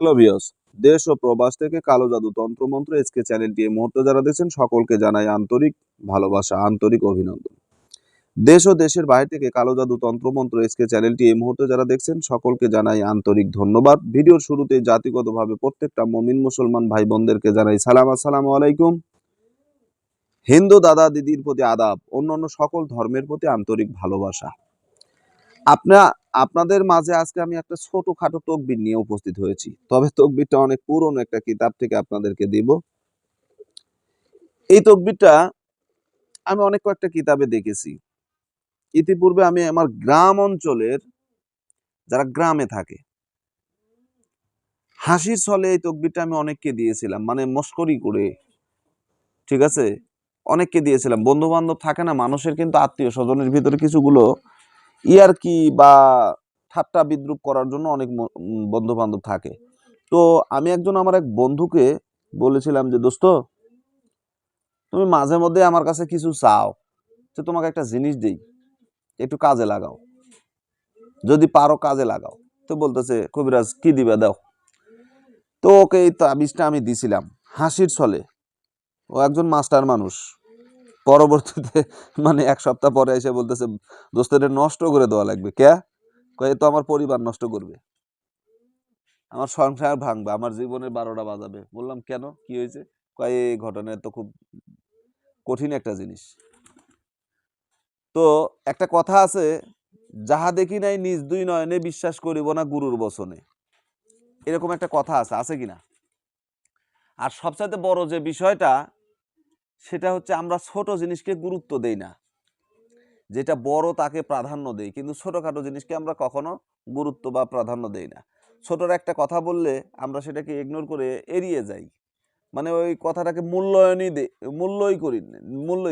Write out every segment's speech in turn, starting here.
Hello viewers, দেশ ও প্রবাস থেকে কালো জাদু তন্ত্রমন্ত্র এসকে চ্যানেলটি এই মুহূর্তে যারা দেখছেন সকলকে জানাই আন্তরিক ভালোবাসা, আন্তরিক অভিনন্দন। দেশ ও দেশের বাইরে থেকে কালো জাদু তন্ত্রমন্ত্র এসকে চ্যানেলটি এই মুহূর্তে যারা দেখছেন সকলকে জানাই আন্তরিক ধন্যবাদ। ভিডিওর শুরুতে জাতিগতভাবে প্রত্যেকটা মুমিন মুসলমান ভাই বোনদেরকে জানাই সালাম, আসসালামু আলাইকুম। হিন্দু দাদা দিদির প্রতি আদাব, অন্যান্য সকল ধর্মের প্রতি আন্তরিক ভালোবাসা। আপনাদের মাঝে আজকে আমি একটা ছোটখাটো তকবির নিয়ে উপস্থিত হয়েছি, তবে তকবিরটা অনেক পুরনো একটা কিতাব থেকে আপনাদেরকে দিব। এই তকবিরটা আমি অনেক কয়েকটা কিতাবে দেখেছি। ইতিপূর্বে আমি আমার গ্রাম অঞ্চলের যারা গ্রামে থাকে হাসির ছলে এই তকবিরটা আমি অনেককে দিয়েছিলাম, মানে মস্করি করে, ঠিক আছে, অনেককে দিয়েছিলাম। বন্ধু বান্ধব থাকে না মানুষের, কিন্তু আত্মীয় স্বজনের ভিতরে কিছুগুলো ইয়ারকি বা ঠাট্টা বিদ্রুপ করার জন্য অনেক বন্ধু বান্ধব থাকে। তো আমি আমার এক বন্ধুকে বলেছিলাম যে দোস্ত, তুমি মাঝে মধ্যে আমার কাছে কিছু চাও, যে তোমাকে একটা জিনিস দেই, একটু কাজে লাগাও, যদি পারো কাজে লাগাও। তো বলতেছে কবিরাজ কি দিবে দাও। তো ওকে এই তাবিজটা আমি দিছিলাম হাসির ছলে। ও একজন মাস্টার মানুষ। পরবর্তীতে মানে এক সপ্তাহ পরে এসে বলতেছে দোস্ত এটা নষ্ট করে দেওয়া লাগবে। কে? কয়ে তো আমার পরিবার নষ্ট করবে, আমার সংসার ভাঙবে, আমার জীবনের 12টা বাজাবে। বললাম কেন, কি হয়েছে? কয়ে এই ঘটনা তো খুব কঠিন একটা জিনিস। তো একটা কথা আছে, যাহা দেখি নাই নিজ দুই নয়নে বিশ্বাস করিব না গুরুর বচনে। এরকম একটা কথা আছে কিনা? আর সবচাইতে বড় যে বিষয়টা, সেটা হচ্ছে আমরা ছোট জিনিসকে গুরুত্ব দেই না, যেটা বড় তাকে প্রাধান্য দেই, কিন্তু ছোটখাটো জিনিসকে আমরা কখনো গুরুত্ব বা প্রাধান্য দেই না। ছোটর একটা কথা বললে আমরা সেটাকে ইগনোর করে এড়িয়ে যাই, মানে ওই কথাটাকে মূল্যই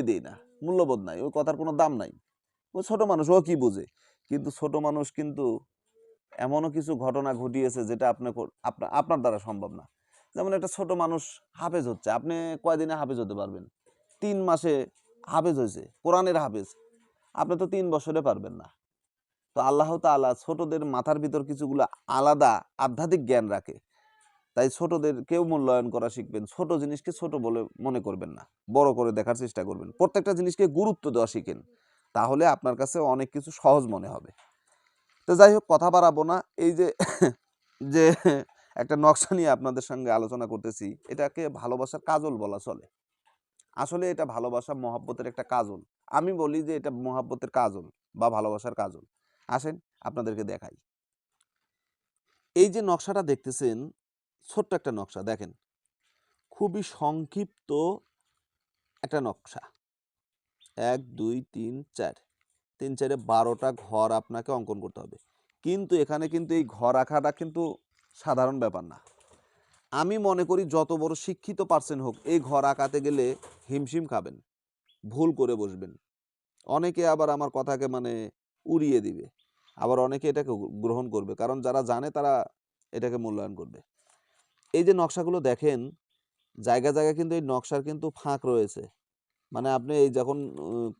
দেই না, মূল্যবোধ নাই, ওই কথার কোনো দাম নাই। ওই ছোট মানুষ, ও কি বুঝে? কিন্তু ছোট মানুষ কিন্তু এমনও কিছু ঘটনা ঘটিয়েছে যেটা আপনার দ্বারা সম্ভব না। যেমন একটা ছোট মানুষ হাফেজ হচ্ছে, আপনি কয়দিনে হাফেজ হতে পারবেন? 3 মাসে হাফেজ হয়েছে, কোরআনের হাফেজ। আপনি তো 3 বছরে পারবেন না। তো আল্লাহ তাআলা ছোটদের মাথার ভিতর কিছুগুলো আলাদা আধ্যাত্মিক জ্ঞান রাখে। তাই ছোটদেরকেও মূল্যায়ন করা শিখবেন। ছোট জিনিসকে ছোট বলে মনে করবেন না, বড় করে দেখার চেষ্টা করবেন। প্রত্যেকটা জিনিসকে গুরুত্ব দেওয়া শিখেন, তাহলে আপনার কাছে অনেক কিছু সহজ মনে হবে। তো যাই হোক, কথা বাড়াবো না। এই যে যে একটা নকশা নিয়ে আপনাদের সঙ্গে আলোচনা করতেছি, এটাকে ভালোবাসার কাজল বলা চলে। আসলে এটা ভালোবাসা মহব্বতের একটা কাজল। আমি বলি যে এটা মহব্বতের কাজল বা ভালোবাসার কাজল। আসেন আপনাদেরকে দেখাই। এই যে নকশাটা দেখতেছেন, ছোট্ট একটা নকশা দেখেন, খুবই সংক্ষিপ্ত একটা নকশা। 1 2 3 4, 3 4 12টা ঘর আপনাকে অঙ্কন করতে হবে। কিন্তু এখানে কিন্তু এই ঘর আঁকাটা কিন্তু সাধারণ ব্যাপার না। আমি মনে করি যত বড় শিক্ষিত পার্সন হোক, এই ঘর আঁকাতে গেলে হিমশিম খাবেন, ভুল করে বসবেন। অনেকে আবার আমার কথাকে মানে উড়িয়ে দিবে, আবার অনেকে এটাকে গ্রহণ করবে, কারণ যারা জানে তারা এটাকে মূল্যায়ন করবে। এই যে নকশাগুলো দেখেন, জায়গায় জায়গায় কিন্তু এই নকশার কিন্তু ফাঁক রয়েছে। মানে আপনি এই যখন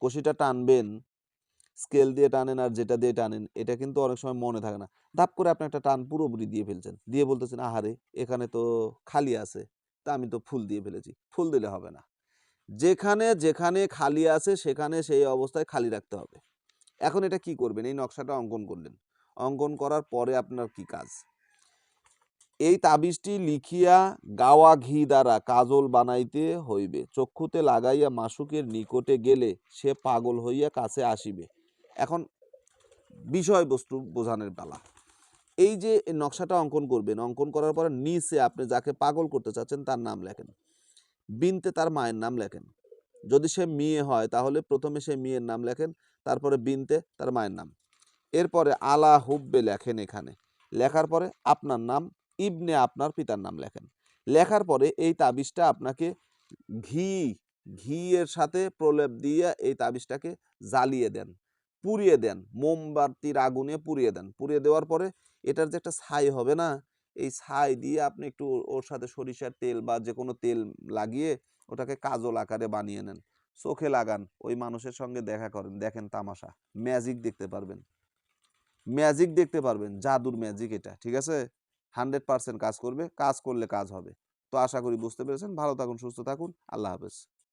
কষিটা টানবেন, স্কেল দিয়ে টানেন আর যেটা দিয়ে টানেন, এটা কিন্তু অনেক সময় মনে থাকে না। ধাপ করে আপনি একটা টান পুরোপুরি দিয়ে ফেলছেন, দিয়ে বলতেছেন আহারে এখানে তো খালি আছে, তা আমি তো ফুল দিয়ে ফেলেছি। ফুল দিলে হবে না, যেখানে যেখানে খালি আছে সেখানে সেই অবস্থায় খালি রাখতে হবে। এখন এটা কি করবেন? এই নকশাটা অঙ্কন করলেন, অঙ্কন করার পরে আপনার কি কাজ? এই তাবিজটি লিখিয়া গাওয়া ঘি দ্বারা কাজল বানাইতে হইবে, চক্ষুতে লাগাইয়া মাসুকের নিকটে গেলে সে পাগল হইয়া কাছে আসিবে। এখন বিষয়বস্তু বোঝানোর পালা। এই যে নকশাটা অঙ্কন করবেন, অঙ্কন করার পরে নিচে আপনি যাকে পাগল করতে চাচ্ছেন তার নাম লেখেন, বিনতে তার মায়ের নাম লেখেন। যদি সে মেয়ে হয় তাহলে প্রথমে সে মেয়ের নাম লেখেন, তারপরে বিনতে তার মায়ের নাম, এরপরে আলা হুব্বে লেখেন এখানে। লেখার পরে আপনার নাম, ইবনে আপনার পিতার নাম লেখেন। লেখার পরে এই তাবিজটা আপনাকে ঘি ঘি এর সাথে প্রলেপ দিয়ে এই তাবিজটাকে জ্বালিয়ে দেন, পুড়িয়ে দেন, মোমবাতির আগুনে পুড়িয়ে দেন। পুড়িয়ে দেওয়ার পরে এটার যে একটা ছাই হবে না, এই ছাই দিয়ে আপনি একটু ওর সাথে সরিষার তেল বা যে কোনো তেল লাগিয়ে ওটাকে কাজল আকারে বানিয়ে নেন, চোখে লাগান, ওই মানুষের সঙ্গে দেখা করেন, দেখেন তামাশা, ম্যাজিক দেখতে পারবেন, ম্যাজিক দেখতে পারবেন, জাদুর ম্যাজিক এটা, ঠিক আছে? 100% কাজ করবে, কাজ করলে কাজ হবে। তো আশা করি বুঝতে পেরেছেন। ভালো থাকুন, সুস্থ থাকুন। আল্লাহ হাফেজ।